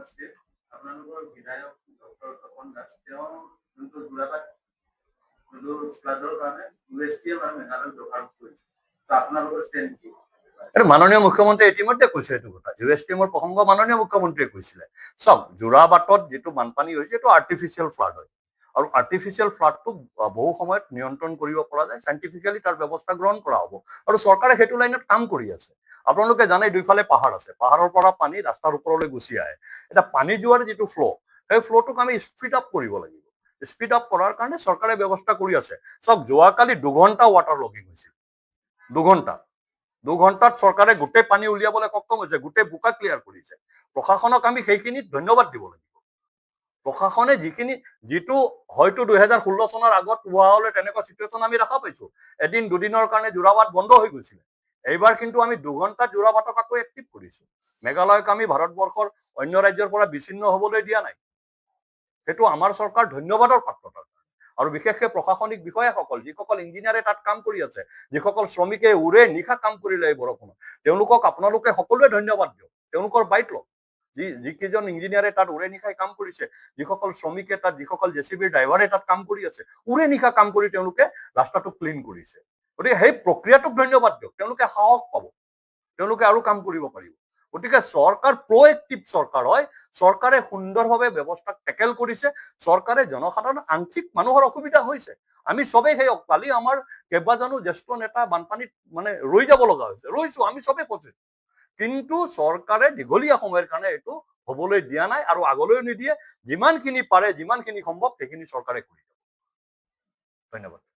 আছে আপোনালোকৰ বিধায়ক ডক্টৰ তপন দাস তেওঁ যোনটো যোৰাবাট যোনটো ফ্লাডৰ কাৰণে USTM আৰু মেঘালয় দোষাৰোপ কৰিছে তো আপোনালোকৰ ষ্টেণ্ড কি? এইটো মাননীয় মুখ্যমন্ত্ৰীয়ে ইতিমধ্যে কৈছে এইটো কথা। USTMৰ প্ৰসংগ মাননীয় মুখ্যমন্ত্ৰীয়ে কৈছিলে। চাওক, যোৰাবাটত যিটো বানপানী হৈছে এইটো আৰ্টিফিচিয়েল ফ্লাড হয়, আৰু আৰ্টিফিচিয়েল ফ্লাডটো বহু সময়ত নিয়ন্ত্ৰণ কৰিব পৰা যায়। চাইণ্টিফিকেলি তাৰ ব্যৱস্থা গ্ৰহণ কৰা হ'ব, আৰু চৰকাৰে সেইটো লাইনত কাম কৰি আছে। আপোনালোকে জানে দুইফালে পাহাৰ আছে, পাহাৰৰ পৰা পানী ৰাস্তাৰ ওপৰলৈ গুচি আহে। এটা পানী যোৱাৰ যিটো ফ্ল', সেই ফ্ল'টোক আমি স্পীড আপ কৰিব লাগিব। স্পীড আপ কৰাৰ কাৰণে চৰকাৰে ব্যৱস্থা কৰি আছে। চাওক, যোৱাকালি 2 ঘণ্টা ৱাটাৰ লগিং হৈছিল। 2 ঘণ্টাত চৰকাৰে গোটেই পানী উলিয়াবলৈ সক্ষম হৈছে, গোটেই বোকা ক্লিয়াৰ কৰিছে। প্ৰশাসনক আমি সেইখিনিত ধন্যবাদ দিব লাগিব। প্ৰশাসনে যিটো হয়তো 2016 চনৰ আগত হোৱা হলে তেনেকুৱা চিটুৱেশ্যন আমি দেখা পাইছো। এদিন দুদিনৰ কাৰণে যোৰাবাট বন্ধ হৈ গৈছিলে। এইবাৰ কিন্তু আমি 2 ঘণ্টাত যোৰাবাটক আকৌ এক্টিভ কৰিছো। মেঘালয়ক আমি ভাৰতবৰ্ষৰ অন্য ৰাজ্যৰ পৰা বিচ্ছিন্ন হবলৈ দিয়া নাই। সেইটো আমাৰ চৰকাৰ ধন্যবাদৰ পাত্ৰতাৰ কাৰণে। আৰু বিশেষকৈ প্ৰশাসনিক বিষয়াসকল, যিসকল ইঞ্জিনিয়াৰে তাত কাম কৰি আছে, যিসকল শ্ৰমিকে উৰে নিশা কাম কৰিলে এই বৰষুণত, তেওঁলোকক আপোনালোকে সকলোৱে ধন্যবাদ দিয়ক। তেওঁলোকৰ বাইট লওক। যিকেইজন ইঞ্জিনিয়াৰে তাত উৰে নিশাই কাম কৰিছে, যিসকল শ্ৰমিকে তাত, যিসকল জেচিবিৰ ড্ৰাইভাৰে তাত কাম কৰি আছে, উৰে নিশা কাম কৰি তেওঁলোকে ৰাস্তাটো ক্লিন কৰিছে। গতিকে সেই প্ৰক্ৰিয়াটোক ধন্যবাদ দিয়ক। তেওঁলোকে সাহস পাব, তেওঁলোকে আৰু কাম কৰিব পাৰিব। গতিকে চৰকাৰ প্ৰ'এক্টিভ চৰকাৰ হয়। চৰকাৰে সুন্দৰভাৱে ব্যৱস্থাক টেকেল কৰিছে। চৰকাৰে জনসাধাৰণ, আংশিক মানুহৰ অসুবিধা হৈছে, আমি চবেই সেই কালি আমাৰ কেইবাজনো জ্যেষ্ঠ নেতা বানপানীত ৰৈ যাব লগা হৈছে। ৰৈছো, আমি চবেই কৈছো, কিন্তু চৰকাৰে দীঘলীয়া সময়ৰ কাৰণে এইটো হবলৈ দিয়া নাই, আৰু আগলৈও নিদিয়ে। যিমানখিনি পাৰে, যিমানখিনি সম্ভৱ সেইখিনি চৰকাৰে কৰি যাব। ধন্যবাদ।